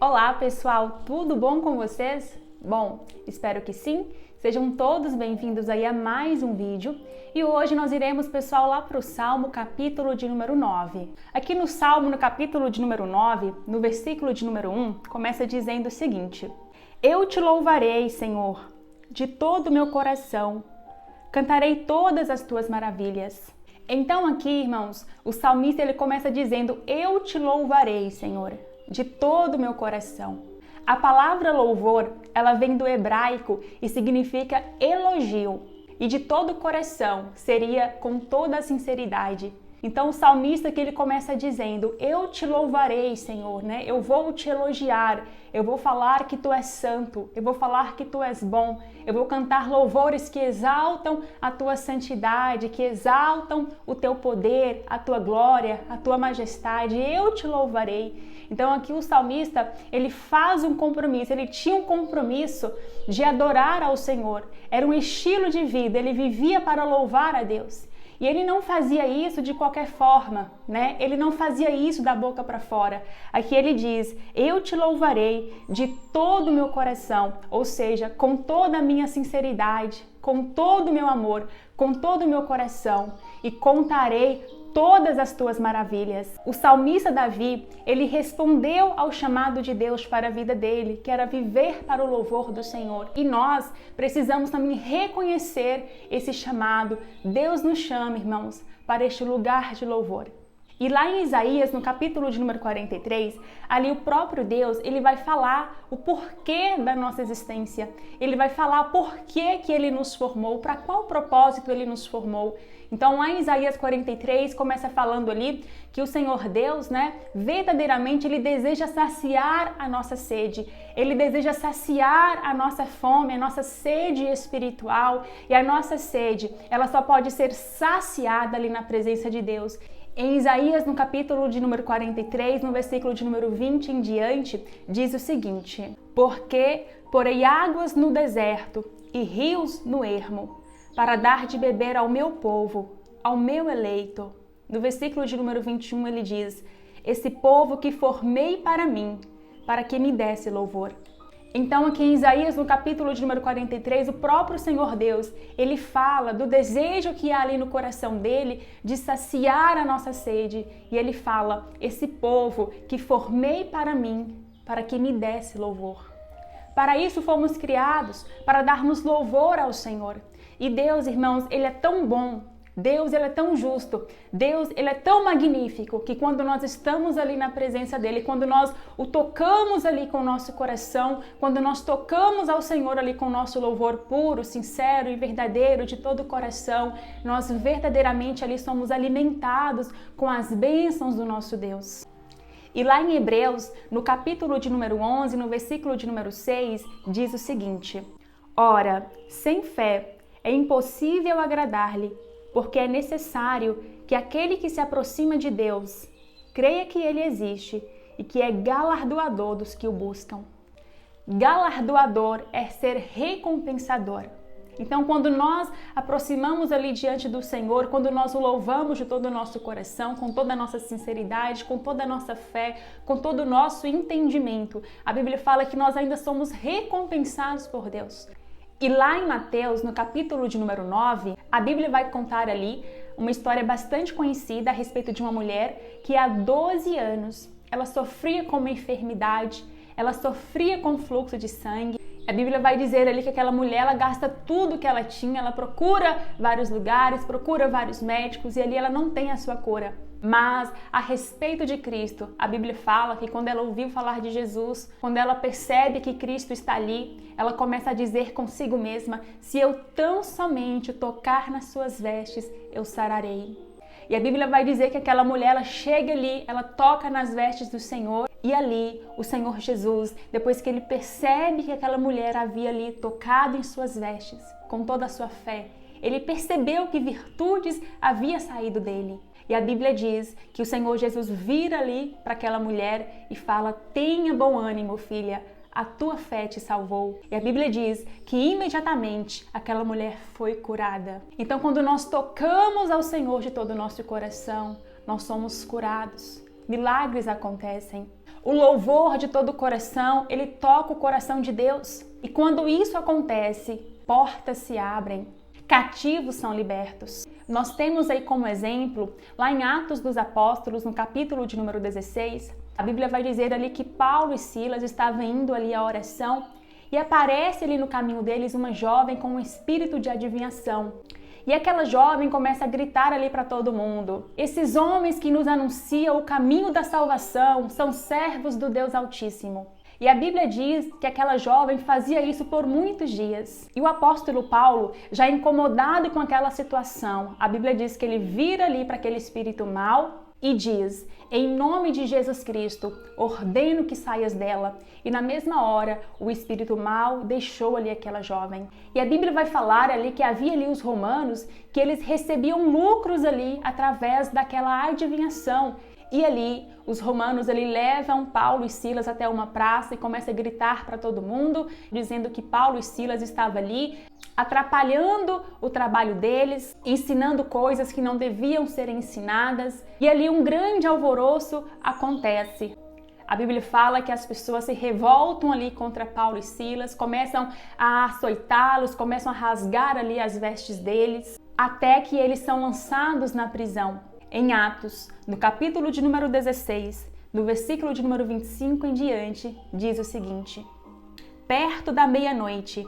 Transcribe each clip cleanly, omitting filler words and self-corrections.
Olá pessoal, tudo bom com vocês? Bom, espero que sim. Sejam todos bem-vindos aí a mais um vídeo. E hoje nós iremos, pessoal, lá para o Salmo, capítulo de número 9. Aqui no Salmo, no capítulo de número 9, no versículo de número 1, começa dizendo o seguinte: Eu te louvarei, Senhor, de todo o meu coração. Cantarei todas as tuas maravilhas. Então aqui, irmãos, o salmista ele começa dizendo: Eu te louvarei, Senhor, de todo o meu coração. A palavra louvor, ela vem do hebraico e significa elogio. E de todo o coração seria com toda a sinceridade. Então o salmista aqui ele começa dizendo: Eu te louvarei, Senhor, né? Eu vou te elogiar, eu vou falar que tu és santo, eu vou falar que tu és bom, eu vou cantar louvores que exaltam a tua santidade, que exaltam o teu poder, a tua glória, a tua majestade. Eu te louvarei. Então aqui o salmista, ele faz um compromisso, ele tinha um compromisso de adorar ao Senhor. Era um estilo de vida, ele vivia para louvar a Deus. E ele não fazia isso de qualquer forma, né? Ele não fazia isso da boca para fora. Aqui ele diz: Eu te louvarei de todo o meu coração, ou seja, com toda a minha sinceridade, com todo o meu amor, com todo o meu coração, e contarei todas as tuas maravilhas. O salmista Davi, ele respondeu ao chamado de Deus para a vida dele, que era viver para o louvor do Senhor. E nós precisamos também reconhecer esse chamado. Deus nos chama, irmãos, para este lugar de louvor. E lá em Isaías, no capítulo de número 43, ali o próprio Deus, ele vai falar o porquê da nossa existência. Ele vai falar por que ele nos formou, para qual propósito ele nos formou. Então lá em Isaías 43, começa falando ali que o Senhor Deus, né, verdadeiramente ele deseja saciar a nossa sede. Ele deseja saciar a nossa fome, a nossa sede espiritual. E a nossa sede, ela só pode ser saciada ali na presença de Deus. Em Isaías, no capítulo de número 43, no versículo de número 20 em diante, diz o seguinte: Porque porei águas no deserto e rios no ermo, para dar de beber ao meu povo, ao meu eleito. No versículo de número 21 ele diz: Esse povo que formei para mim, para que me desse louvor. Então aqui em Isaías, no capítulo de número 43, o próprio Senhor Deus, ele fala do desejo que há ali no coração dele de saciar a nossa sede. E ele fala: esse povo que formei para mim, para que me desse louvor. Para isso fomos criados, para darmos louvor ao Senhor. E Deus, irmãos, ele é tão bom. Deus, ele é tão justo, Deus, ele é tão magnífico, que quando nós estamos ali na presença dele, quando nós o tocamos ali com o nosso coração, quando nós tocamos ao Senhor ali com o nosso louvor puro, sincero e verdadeiro de todo o coração, nós verdadeiramente ali somos alimentados com as bênçãos do nosso Deus. E lá em Hebreus, no capítulo de número 11, no versículo de número 6, diz o seguinte: Ora, sem fé é impossível agradar-lhe, porque é necessário que aquele que se aproxima de Deus creia que ele existe e que é galardoador dos que o buscam. Galardoador é ser recompensador. Então, quando nós aproximamos ali diante do Senhor, quando nós o louvamos de todo o nosso coração, com toda a nossa sinceridade, com toda a nossa fé, com todo o nosso entendimento, a Bíblia fala que nós ainda somos recompensados por Deus. E lá em Mateus, no capítulo de número 9, a Bíblia vai contar ali uma história bastante conhecida a respeito de uma mulher que há 12 anos, ela sofria com uma enfermidade, ela sofria com fluxo de sangue. A Bíblia vai dizer ali que aquela mulher, ela gasta tudo que ela tinha, ela procura vários lugares, procura vários médicos e ali ela não tem a sua cura. Mas a respeito de Cristo, a Bíblia fala que quando ela ouviu falar de Jesus, quando ela percebe que Cristo está ali, ela começa a dizer consigo mesma: se eu tão somente tocar nas suas vestes, eu sararei. E a Bíblia vai dizer que aquela mulher, ela chega ali, ela toca nas vestes do Senhor e ali o Senhor Jesus, depois que ele percebe que aquela mulher havia ali tocado em suas vestes, com toda a sua fé, ele percebeu que virtudes havia saído dele. E a Bíblia diz que o Senhor Jesus vira ali para aquela mulher e fala: tenha bom ânimo, filha, a tua fé te salvou. E a Bíblia diz que imediatamente aquela mulher foi curada. Então, quando nós tocamos ao Senhor de todo o nosso coração, nós somos curados. Milagres acontecem. O louvor de todo o coração, ele toca o coração de Deus. E quando isso acontece, portas se abrem, cativos são libertos. Nós temos aí como exemplo, lá em Atos dos Apóstolos, no capítulo de número 16, a Bíblia vai dizer ali que Paulo e Silas estavam indo ali à oração e aparece ali no caminho deles uma jovem com um espírito de adivinhação. E aquela jovem começa a gritar ali para todo mundo: esses homens que nos anunciam o caminho da salvação são servos do Deus Altíssimo. E a Bíblia diz que aquela jovem fazia isso por muitos dias. E o apóstolo Paulo, já incomodado com aquela situação, a Bíblia diz que ele vira ali para aquele espírito mau e diz: em nome de Jesus Cristo, ordeno que saias dela. E na mesma hora, o espírito mau deixou ali aquela jovem. E a Bíblia vai falar ali que havia ali os romanos, que eles recebiam lucros ali através daquela adivinhação. E ali, os romanos ali levam Paulo e Silas até uma praça e começam a gritar para todo mundo, dizendo que Paulo e Silas estavam ali atrapalhando o trabalho deles, ensinando coisas que não deviam ser ensinadas. E ali um grande alvoroço acontece. A Bíblia fala que as pessoas se revoltam ali contra Paulo e Silas, começam a açoitá-los, começam a rasgar ali as vestes deles, até que eles são lançados na prisão. Em Atos, no capítulo de número 16, no versículo de número 25 em diante, diz o seguinte: perto da meia-noite,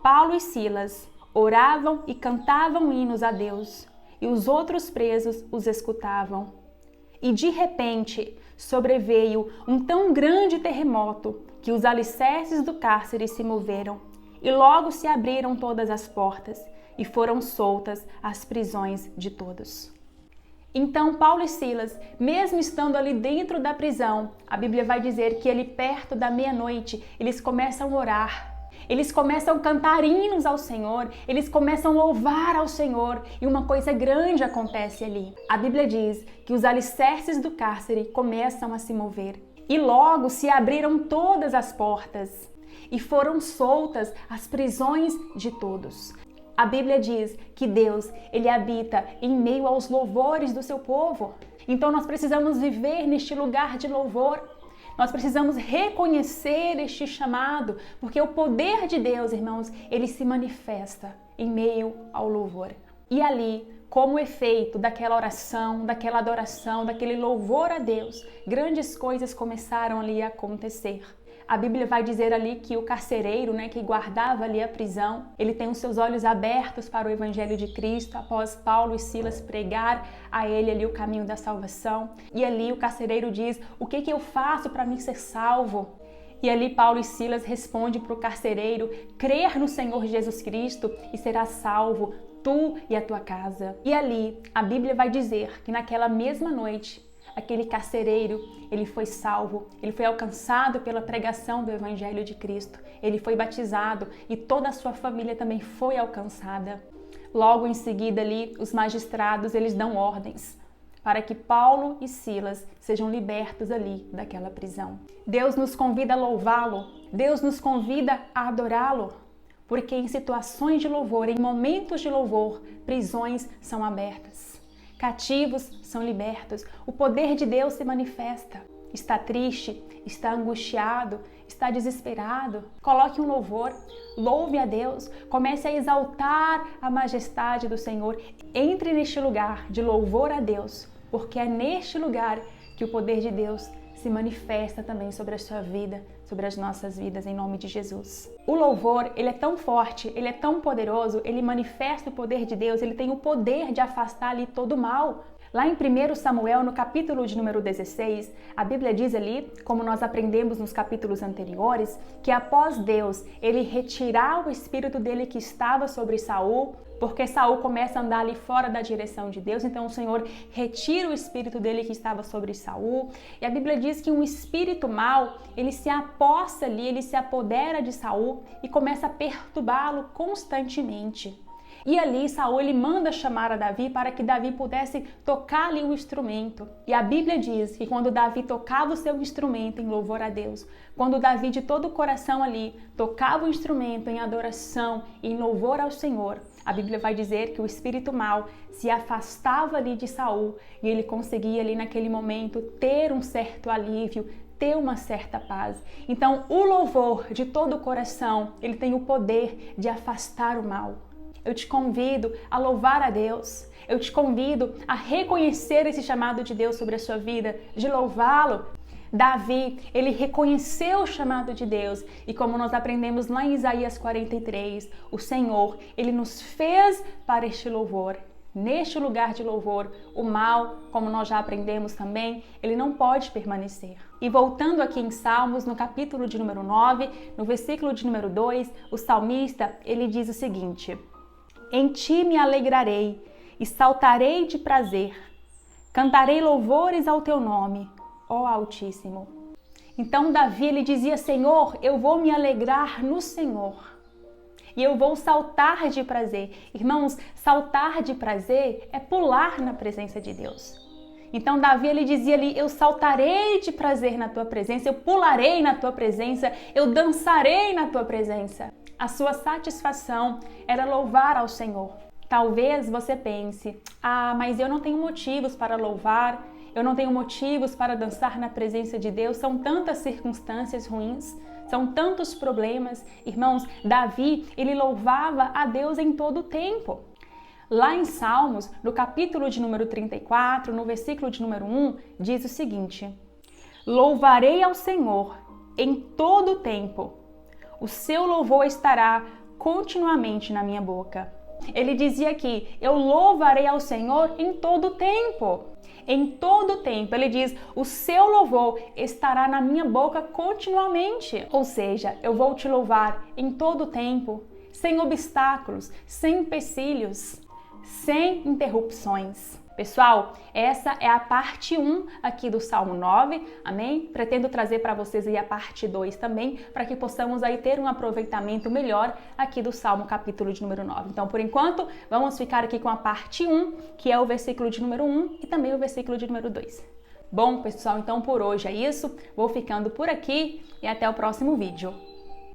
Paulo e Silas oravam e cantavam hinos a Deus, e os outros presos os escutavam. E de repente sobreveio um tão grande terremoto que os alicerces do cárcere se moveram, e logo se abriram todas as portas, e foram soltas as prisões de todos. Então Paulo e Silas, mesmo estando ali dentro da prisão, a Bíblia vai dizer que ali perto da meia-noite, eles começam a orar. Eles começam a cantar hinos ao Senhor, eles começam a louvar ao Senhor e uma coisa grande acontece ali. A Bíblia diz que os alicerces do cárcere começam a se mover e logo se abriram todas as portas e foram soltas as prisões de todos. A Bíblia diz que Deus, Ele habita em meio aos louvores do seu povo. Então nós precisamos viver neste lugar de louvor. Nós precisamos reconhecer este chamado, porque o poder de Deus, irmãos, ele se manifesta em meio ao louvor. E ali, como efeito daquela oração, daquela adoração, daquele louvor a Deus, grandes coisas começaram ali a acontecer. A Bíblia vai dizer ali que o carcereiro, que guardava ali a prisão, ele tem os seus olhos abertos para o Evangelho de Cristo, após Paulo e Silas pregar a ele ali o caminho da salvação. E ali o carcereiro diz: o que eu faço para mim ser salvo? E ali Paulo e Silas respondem para o carcereiro: crer no Senhor Jesus Cristo e serás salvo, tu e a tua casa. E ali a Bíblia vai dizer que naquela mesma noite, aquele carcereiro, ele foi salvo, ele foi alcançado pela pregação do Evangelho de Cristo, ele foi batizado e toda a sua família também foi alcançada. Logo em seguida ali, os magistrados, eles dão ordens para que Paulo e Silas sejam libertos ali daquela prisão. Deus nos convida a louvá-lo, Deus nos convida a adorá-lo, porque em situações de louvor, em momentos de louvor, prisões são abertas. Cativos são libertos, o poder de Deus se manifesta. Está triste, está angustiado, está desesperado, coloque um louvor, louve a Deus, comece a exaltar a majestade do Senhor. Entre neste lugar de louvor a Deus, porque é neste lugar que o poder de Deus se manifesta também sobre a sua vida, sobre as nossas vidas, em nome de Jesus. O louvor, ele é tão forte, ele é tão poderoso, ele manifesta o poder de Deus, ele tem o poder de afastar ali todo o mal. Lá em 1 Samuel, no capítulo de número 16, a Bíblia diz ali, como nós aprendemos nos capítulos anteriores, que após Deus, ele retirar o espírito dele que estava sobre Saul, porque Saul começa a andar ali fora da direção de Deus, então o Senhor retira o espírito dele que estava sobre Saul. E a Bíblia diz que um espírito mau, ele se apossa ali, ele se apodera de Saul e começa a perturbá-lo constantemente. E ali Saul ele manda chamar a Davi para que Davi pudesse tocar ali o instrumento. E a Bíblia diz que quando Davi tocava o seu instrumento em louvor a Deus, quando Davi de todo o coração ali tocava o instrumento em adoração e em louvor ao Senhor, a Bíblia vai dizer que o espírito mau se afastava ali de Saul e ele conseguia ali naquele momento ter um certo alívio, ter uma certa paz. Então, o louvor de todo o coração, ele tem o poder de afastar o mal. Eu te convido a louvar a Deus. Eu te convido a reconhecer esse chamado de Deus sobre a sua vida, de louvá-lo. Davi, ele reconheceu o chamado de Deus e como nós aprendemos lá em Isaías 43, o Senhor, ele nos fez para este louvor. Neste lugar de louvor, o mal, como nós já aprendemos também, ele não pode permanecer. E voltando aqui em Salmos, no capítulo de número 9, no versículo de número 2, o salmista, ele diz o seguinte: em ti me alegrarei e saltarei de prazer, cantarei louvores ao teu nome, ó Altíssimo. Então Davi, ele dizia: Senhor, eu vou me alegrar no Senhor. E eu vou saltar de prazer. Irmãos, saltar de prazer é pular na presença de Deus. Então Davi, ele dizia ali: eu saltarei de prazer na tua presença, eu pularei na tua presença, eu dançarei na tua presença. A sua satisfação era louvar ao Senhor. Talvez você pense: mas eu não tenho motivos para louvar, eu não tenho motivos para dançar na presença de Deus, são tantas circunstâncias ruins, são tantos problemas. Irmãos, Davi, ele louvava a Deus em todo o tempo. Lá em Salmos, no capítulo de número 34, no versículo de número 1, diz o seguinte: louvarei ao Senhor em todo o tempo, o seu louvor estará continuamente na minha boca. Ele dizia aqui: eu louvarei ao Senhor em todo o tempo. Em todo o tempo, ele diz: o seu louvor estará na minha boca continuamente. Ou seja, eu vou te louvar em todo o tempo, sem obstáculos, sem empecilhos, sem interrupções. Pessoal, essa é a parte 1 aqui do Salmo 9, amém? Pretendo trazer para vocês aí a parte 2 também, para que possamos aí ter um aproveitamento melhor aqui do Salmo capítulo de número 9. Então, por enquanto, vamos ficar aqui com a parte 1, que é o versículo de número 1 e também o versículo de número 2. Bom, pessoal, então por hoje é isso. Vou ficando por aqui e até o próximo vídeo.